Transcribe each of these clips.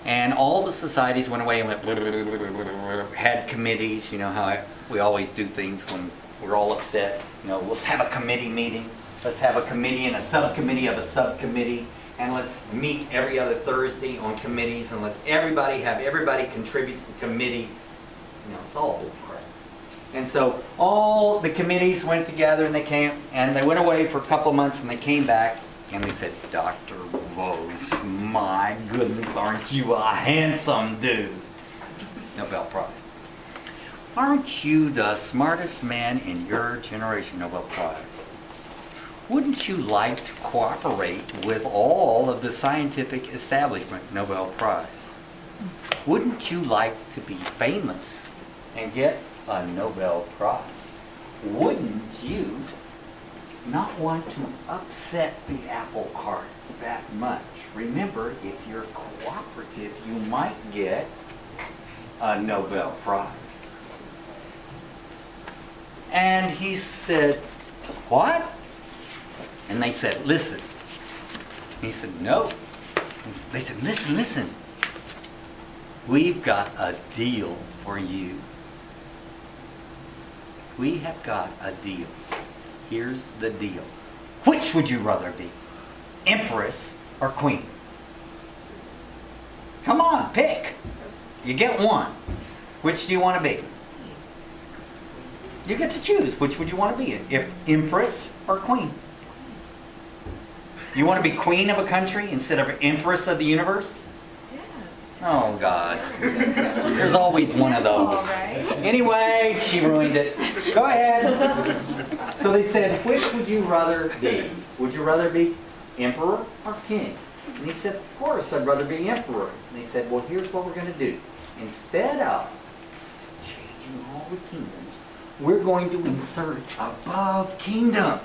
And all the societies went away and went, had committees. You know how we always do things when we're all upset. You know, let's have a committee meeting. Let's have a committee and a subcommittee of a subcommittee. And let's meet every other Thursday on committees. And let's everybody contribute to the committee. You know, it's all bull crap. And so all the committees went together and they went away for a couple of months and they came back. And they said, Dr. Rose, my goodness, aren't you a handsome dude? Nobel Prize. Aren't you the smartest man in your generation? Nobel Prize. Wouldn't you like to cooperate with all of the scientific establishment? Nobel Prize. Wouldn't you like to be famous and get a Nobel Prize? Wouldn't you not want to upset the apple cart that much? Remember, if you're cooperative, you might get a Nobel Prize. And he said, what? And they said, listen. And he said, no. They said, listen. We've got a deal for you. We have got a deal. Here's the deal. Which would you rather be? Empress or queen? Come on, pick. You get one. Which do you want to be? You get to choose. Which would you want to be? If empress or queen? You want to be queen of a country instead of empress of the universe? Oh, God. There's always one of those. Anyway, she ruined it. Go ahead. So they said, which would you rather be? Would you rather be emperor or king? And he said, of course, I'd rather be emperor. And they said, well, here's what we're going to do. Instead of changing all the kingdoms, we're going to insert above kingdoms.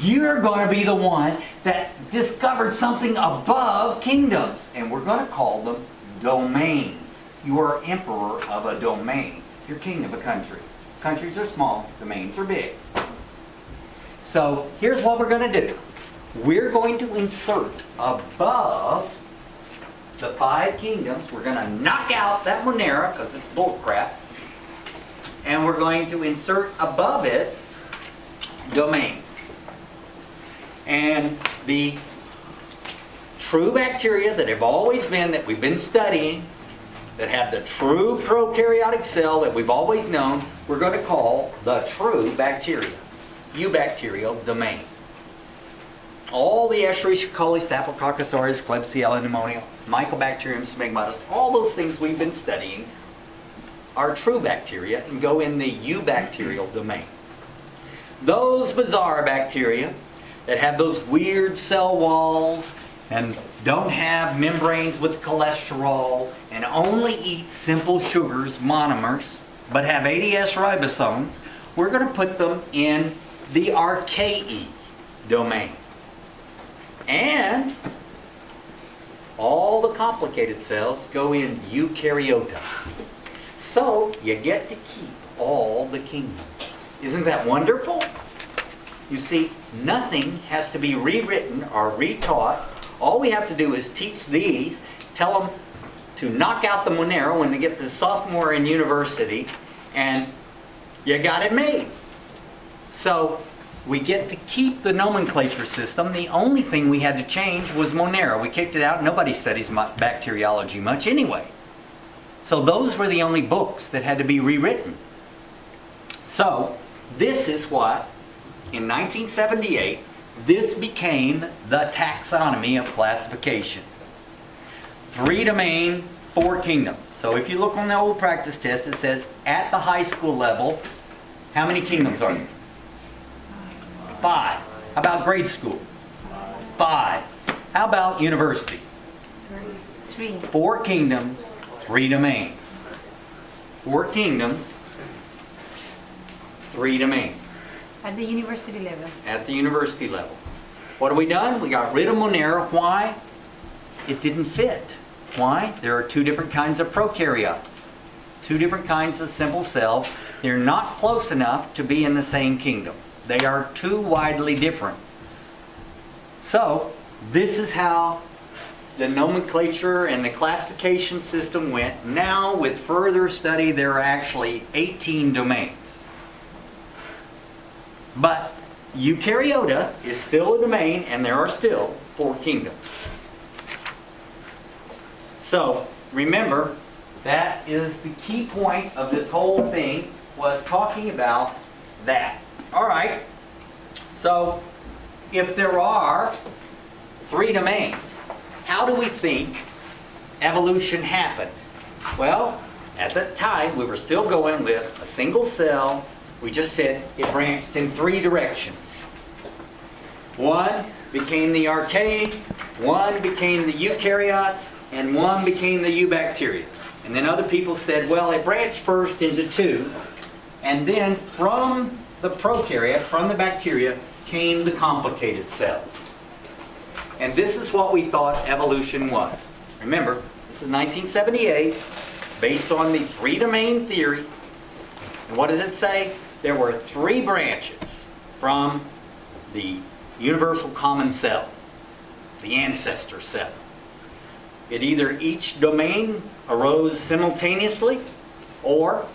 You're going to be the one that discovered something above kingdoms. And we're going to call them domains. You are emperor of a domain. You're king of a country. Countries are small, domains are big. So here's what we're going to do. We're going to insert above the 5 kingdoms. We're going to knock out that Monera because it's bullcrap. And we're going to insert above it domains. And the true bacteria that have always been, that we've been studying, that have the true prokaryotic cell that we've always known, we're going to call the true bacteria. Eubacterial domain. All the Escherichia coli, Staphylococcus aureus, Klebsiella pneumonia, Mycobacterium smegmatis, all those things we've been studying are true bacteria and go in the eubacterial domain. Those bizarre bacteria that have those weird cell walls and don't have membranes with cholesterol and only eat simple sugars, monomers, but have 80S ribosomes, we're going to put them in the archaea domain. And all the complicated cells go in eukaryota. So you get to keep all the kingdoms. Isn't that wonderful? You see, nothing has to be rewritten or retaught. All we have to do is teach these, tell them to knock out the Monera when they get to sophomore in university, and you got it made. So we get to keep the nomenclature system. The only thing we had to change was Monera. We kicked it out. Nobody studies bacteriology much anyway. So those were the only books that had to be rewritten. So this is what, in 1978, this became the taxonomy of classification. 3 domain, 4 kingdoms. So if you look on the old practice test, it says at the high school level, how many kingdoms are there? 5. How about grade school? 5. How about university? 3. 4 kingdoms, 3 domains. 4 kingdoms, 3 domains. At the university level. At the university level. What have we done? We got rid of Monera. Why? It didn't fit. Why? There are 2 different kinds of prokaryotes. 2 different kinds of simple cells. They're not close enough to be in the same kingdom. They are too widely different. So, this is how the nomenclature and the classification system went. Now, with further study, there are actually 18 domains. But eukaryota is still a domain, and there are still 4 kingdoms. So, remember, that is the key point of this whole thing, was talking about that. All right. So, if there are 3 domains, how do we think evolution happened? Well, at that time, we were still going with a single cell. We just said it branched in 3 directions. One became the archaea, one became the eukaryotes, and one became the eubacteria. And then other people said, well, it branched first into 2, and then from the prokaryotes, from the bacteria, came the complicated cells. And this is what we thought evolution was. Remember, this is 1978. It's based on the 3-domain theory. And what does it say? There were 3 branches from the universal common cell, the ancestor cell. Each domain arose simultaneously, or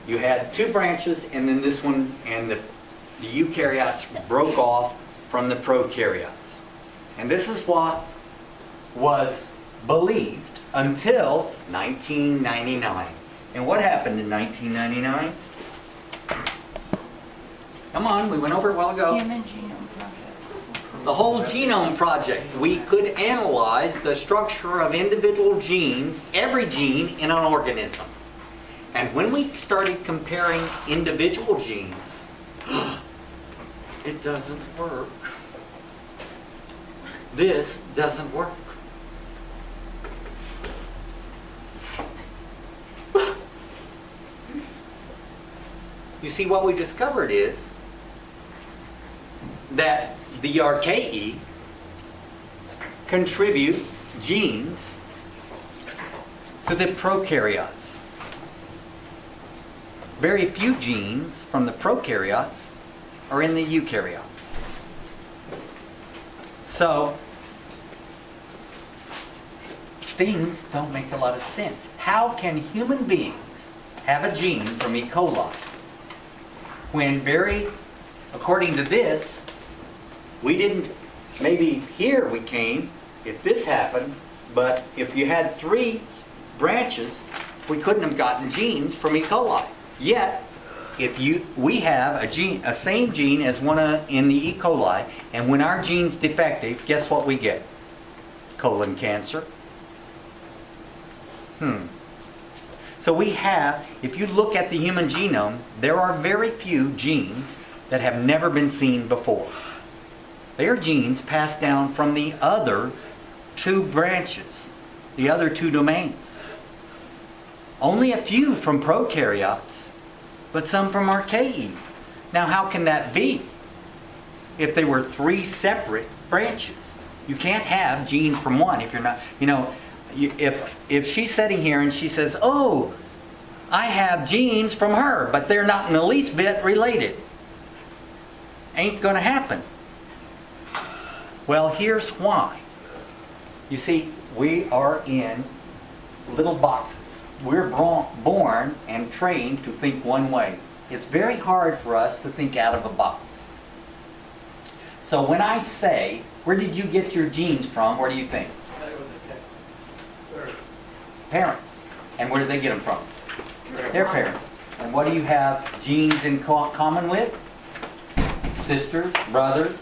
you had 2 branches, and then this one, and the eukaryotes broke off from the prokaryotes. And this is what was believed until 1999. And what happened in 1999? Come on, we went over it a while ago. Human Genome Project. The whole genome project. We could analyze the structure of individual genes, every gene in an organism. And when we started comparing individual genes, it doesn't work. This doesn't work. You see, what we discovered is that the archaea contribute genes to the prokaryotes. Very few genes from the prokaryotes are in the eukaryotes. So, things don't make a lot of sense. How can human beings have a gene from E. coli when according to this, we didn't, maybe here we came, if this happened, but if you had 3 branches, we couldn't have gotten genes from E. coli. Yet, we have a same gene as one in the E. coli, and when our gene's defective, guess what we get? Colon cancer. So we have, if you look at the human genome, there are very few genes that have never been seen before. They are genes passed down from the other 2 branches, the other 2 domains. Only a few from prokaryotes, but some from archaea. Now, how can that be? If there were 3 separate branches, you can't have genes from one if you're not, if she's sitting here and she says, oh, I have genes from her, but they're not in the least bit related. Ain't going to happen. Well, here's why. You see, we are in little boxes. We're born and trained to think one way. It's very hard for us to think out of a box. So when I say, where did you get your genes from, where do you think? Parents. And where did they get them from? Their parents. And what do you have genes in common with? Sisters, brothers,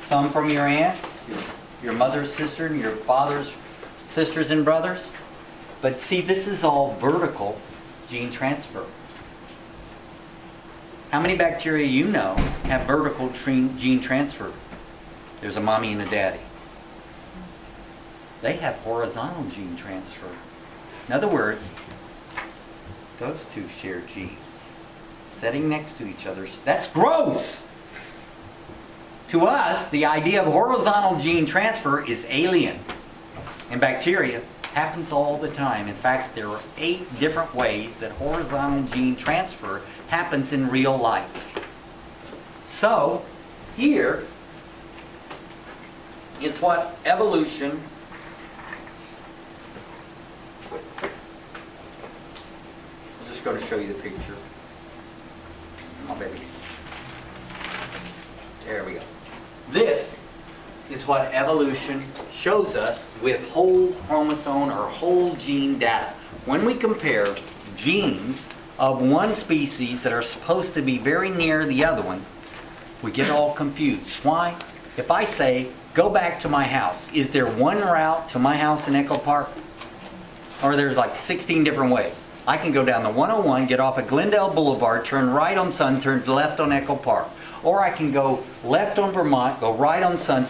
some from your aunts, your mother's sister and your father's sisters and brothers. But see, this is all vertical gene transfer. How many bacteria you know have vertical gene transfer? There's a mommy and a daddy. They have horizontal gene transfer. In other words, those 2 share genes. Sitting next to each other. That's gross! To us, the idea of horizontal gene transfer is alien. In bacteria, happens all the time. In fact, there are 8 different ways that horizontal gene transfer happens in real life. So, here is what evolution going to show you the picture. Oh, baby. There we go. This is what evolution shows us with whole chromosome or whole gene data. When we compare genes of one species that are supposed to be very near the other one, we get all confused. Why? If I say, go back to my house, is there one route to my house in Echo Park? Or there's like 16 different ways. I can go down the 101, get off at Glendale Boulevard, turn right on Sun, turn left on Echo Park. Or I can go left on Vermont, go right on Sunset.